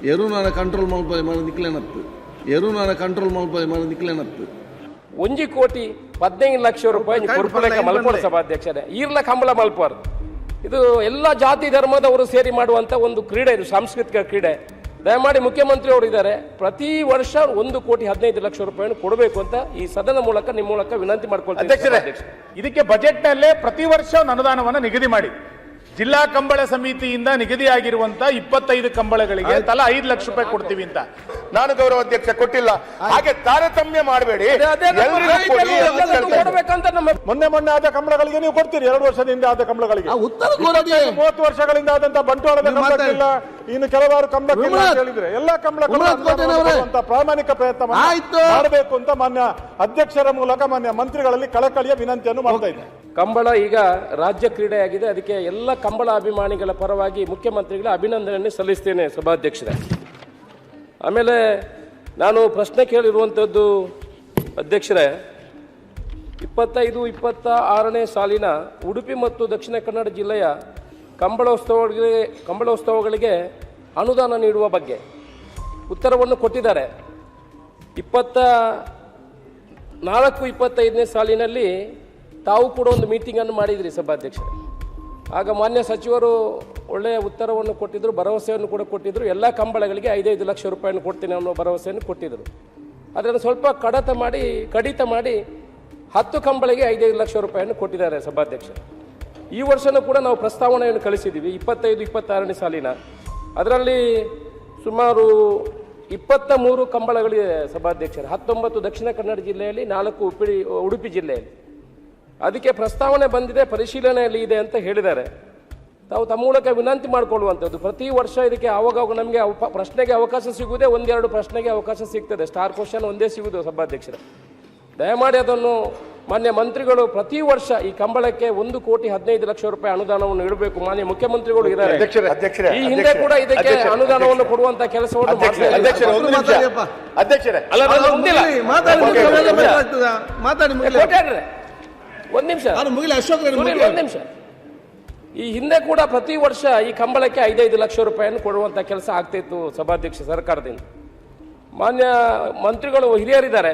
ಎರುನಾನ control ಮಲ್ಪದೆ ಮಾಡಿ ನಿಕ್ಲೇನತ್ತು ಎರುನಾನ control ಮಲ್ಪದೆ ಮಾಡಿ ನಿಕ್ಲೇನತ್ತು 1 ಕೋಟಿ 15 ಲಕ್ಷ ರೂಪಾಯಿ ಕೊರ್ಪುಲೆಕ ಮಲ್ಪೋಡ ಸಭಾಧ್ಯಕ್ಷರೇ ಈರ್ಲ ಕಂಬಳ ಮಲ್ಪೋರ್ ಇದು ಎಲ್ಲ ಜಾತಿ ಧರ್ಮದವರು ಸೇರಿ ಮಾಡುವಂತ ಒಂದು ಕ್ರೀಡೆ, ಇದು ಸಾಂಸ್ಕೃತಿಕ ಕ್ರೀಡೆ. ದಯಮಾಡಿ ಮುಖ್ಯಮಂತ್ರಿ ಅವರು ಇದ್ದಾರೆ, ಪ್ರತಿ ವರ್ಷ 1 ಕೋಟಿ 15 ಲಕ್ಷ ರೂಪಾಯಿಯನ್ನು ಕೊಡಬೇಕು ಅಂತ ಈ ಸದನ ಮೂಲಕ ನಿಮ್ಮ ಮೂಲಕ ವಿನಂತಿ ಮಾಡ್ಕೊಳ್ತೀನಿ. ಇದಕ್ಕೆ ಬಜೆಟ್ ನಲ್ಲೇ ಪ್ರತಿ ವರ್ಷ ಅನುದಾನವನ್ನು ನಿಗದಿ ಮಾಡಿ ಜಿಲ್ಲಾ ಕಂಬಳ ಸಮಿತಿಯಿಂದ ನಿಗದಿಯಾಗಿರುವಂತ 25 ಕಂಬಳಗಳಿಗೆ ತಲಾ 5 ಲಕ್ಷ ರೂಪಾಯಿ ಕೊಡ್ತೀವಿ ಅಂತ ನಾನು ಗೌರವ ಅಧ್ಯಕ್ಷ ಕೊಟ್ಟಿಲ್ಲ. ಹಾಗೆ ತಾರತಮ್ಯ ಮಾಡಬೇಡಿ. ಮೊನ್ನೆ ಆದ ಕಂಬಳಗಳಿಗೆ ನೀವು ಕೊಡ್ತೀರಿ, 2 ವರ್ಷದಿಂದ ಆದ ಕಂಬಳಗಳಿಗೆ 30 ವರ್ಷಗಳಿಂದ ಆದಂತಹ ಬಂಟ್ವಾಳದ ಕಂಬಳಕ್ಕಿಲ್ಲ, ಇನ್ನು ಕೆಲವಾರು ಕಂಬಳಕ್ಕಿಲ್ಲ ಅಂತ ಹೇಳಿದ್ರೆ ಎಲ್ಲ ಕಂಬಳಕ್ಕೆ ಪ್ರಾಮಾಣಿಕ ಪ್ರಯತ್ನ ಮಾಡಬೇಕು ಅಂತ ಮಾನ್ಯ ಅಧ್ಯಕ್ಷರ ಮೂಲಕ ಮಾನ್ಯ ಮಂತ್ರಿಗಳಲ್ಲಿ ಕಳಕಳಿಯ ವಿನಂತಿಯನ್ನು ಮಾಡ್ತಾ ಇದ್ದಾರೆ. ಕಂಬಳ ಈಗ ರಾಜ್ಯ ಕ್ರೀಡೆಯಾಗಿದೆ, ಅದಕ್ಕೆ ಎಲ್ಲ ಕಂಬಳ ಅಭಿಮಾನಿಗಳ ಪರವಾಗಿ ಮುಖ್ಯಮಂತ್ರಿಗಳ ಅಭಿನಂದನೆಯನ್ನು ಸಲ್ಲಿಸ್ತೇನೆ ಸಭಾಧ್ಯಕ್ಷರೇ. ಆಮೇಲೆ ನಾನು ಪ್ರಶ್ನೆ ಕೇಳಿರುವಂಥದ್ದು ಅಧ್ಯಕ್ಷರೇ, 25-26ನೇ ಸಾಲಿನ ಉಡುಪಿ ಮತ್ತು ದಕ್ಷಿಣ ಕನ್ನಡ ಜಿಲ್ಲೆಯ ಕಂಬಳೋತ್ಸವಗಳಿಗೆ ಅನುದಾನ ನೀಡುವ ಬಗ್ಗೆ ಉತ್ತರವನ್ನು ಕೊಟ್ಟಿದ್ದಾರೆ. 24-25ನೇ ಸಾಲಿನಲ್ಲಿ ತಾವು ಕೂಡ ಒಂದು ಮೀಟಿಂಗನ್ನು ಮಾಡಿದ್ರಿ ಸಭಾಧ್ಯಕ್ಷರೇ. ಆಗ ಮಾನ್ಯ ಸಚಿವರು ಒಳ್ಳೆಯ ಉತ್ತರವನ್ನು ಕೊಟ್ಟಿದ್ದರು, ಭರವಸೆಯನ್ನು ಕೂಡ ಕೊಟ್ಟಿದ್ದರು. ಎಲ್ಲ ಕಂಬಳಗಳಿಗೆ 5-5 ಲಕ್ಷ ರೂಪಾಯಿಯನ್ನು ಕೊಡ್ತೇನೆ ಅನ್ನೋ ಭರವಸೆಯನ್ನು ಕೊಟ್ಟಿದ್ದರು. ಅದನ್ನು ಸ್ವಲ್ಪ ಕಡಿತ ಮಾಡಿ 10 ಕಂಬಳಿಗೆ 5-5 ಲಕ್ಷ ರೂಪಾಯಿಯನ್ನು ಕೊಟ್ಟಿದ್ದಾರೆ ಸಭಾಧ್ಯಕ್ಷರು. ಈ ವರ್ಷನೂ ಕೂಡ ನಾವು ಪ್ರಸ್ತಾವನೆಯನ್ನು ಕಳಿಸಿದ್ದೀವಿ 25-26ನೇ ಸಾಲಿನ. ಅದರಲ್ಲಿ ಸುಮಾರು 23 ಕಂಬಳಗಳಿದೆ ಸಭಾಧ್ಯಕ್ಷರು, 19 ದಕ್ಷಿಣ ಕನ್ನಡ ಜಿಲ್ಲೆಯಲ್ಲಿ, 4 ಉಡುಪಿ ಜಿಲ್ಲೆಯಲ್ಲಿ. ಅದಕ್ಕೆ ಪ್ರಸ್ತಾವನೆ ಬಂದಿದೆ, ಪರಿಶೀಲನೆಯಲ್ಲಿ ಇದೆ ಅಂತ ಹೇಳಿದ್ದಾರೆ. ತಾವು ತಮ್ಮ ಮೂಲಕ ವಿನಂತಿ ಮಾಡಿಕೊಳ್ಳುವಂಥದ್ದು, ಪ್ರತಿ ವರ್ಷ ಇದಕ್ಕೆ ಆವಾಗ ನಮಗೆ ಪ್ರಶ್ನೆಗೆ ಅವಕಾಶ ಸಿಗುವುದೇ 1-2 ಪ್ರಶ್ನೆಗೆ ಅವಕಾಶ ಸಿಗ್ತದೆ, ಸ್ಟಾರ್ ಕ್ವಶನ್ ಒಂದೇ ಸಿಗುವುದು ಸಭಾಧ್ಯಕ್ಷರೇ. ದಯಮಾಡಿ ಅದನ್ನು ಮಾನ್ಯ ಮಂತ್ರಿಗಳು ಪ್ರತಿ ವರ್ಷ ಈ ಕಂಬಳಕ್ಕೆ 1 ಕೋಟಿ 15 ಲಕ್ಷ ರೂಪಾಯಿ ಅನುದಾನವನ್ನು ನೀಡಬೇಕು. ಮಾನ್ಯ ಮುಖ್ಯಮಂತ್ರಿಗಳು ಇದ್ದಾರೆ, ಈ ಹಿಂದೆ ಕೂಡ ಇದಕ್ಕೆ ಅನುದಾನವನ್ನು ಕೊಡುವಂತ ಕೆಲಸವನ್ನು ಒಂದ್ ನಿಮಿಷ. ಈ ಹಿಂದೆ ಕೂಡ ಪ್ರತಿ ವರ್ಷ ಈ ಕಂಬಳಕ್ಕೆ 5-5 ಲಕ್ಷ ರೂಪಾಯಿಯನ್ನು ಕೊಡುವಂತ ಕೆಲಸ ಆಗ್ತಿತ್ತು ಸಭಾಧ್ಯಕ್ಷ ಸರ್ಕಾರದಿಂದ. ಮಾನ್ಯ ಮಂತ್ರಿಗಳು ಹಿರಿಯರಿದ್ದಾರೆ,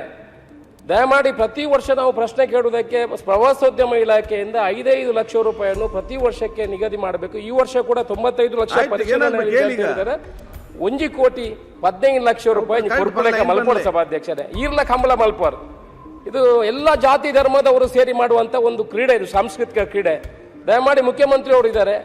ದಯಮಾಡಿ ಪ್ರತಿ ವರ್ಷ ನಾವು ಪ್ರಶ್ನೆ ಕೇಳುವುದಕ್ಕೆ ಪ್ರವಾಸೋದ್ಯಮ ಇಲಾಖೆಯಿಂದ 5-5 ಲಕ್ಷ ರೂಪಾಯಿಯನ್ನು ಪ್ರತಿ ವರ್ಷಕ್ಕೆ ನಿಗದಿ ಮಾಡಬೇಕು. ಈ ವರ್ಷ ಕೂಡ 95 ಲಕ್ಷ ಪರಿಶೀಲನೆ, 1 ಕೋಟಿ 15 ಲಕ್ಷ ರೂಪಾಯಿ ಕೊರ್ಪುಲೆಕ ಮಲ್ಪೋಡ ಸಭಾಧ್ಯಕ್ಷರೇ ಈರ್ಲ ಕಂಬಳ ಮಲ್ಪೋರ್. ಇದು ಎಲ್ಲ ಜಾತಿ ಧರ್ಮದವರು ಸೇರಿ ಮಾಡುವಂತ ಒಂದು ಕ್ರೀಡೆ, ಇದು ಸಾಂಸ್ಕೃತಿಕ ಕ್ರೀಡೆ. ದಯಮಾಡಿ ಮುಖ್ಯಮಂತ್ರಿ ಅವರು ಇದ್ದಾರೆ.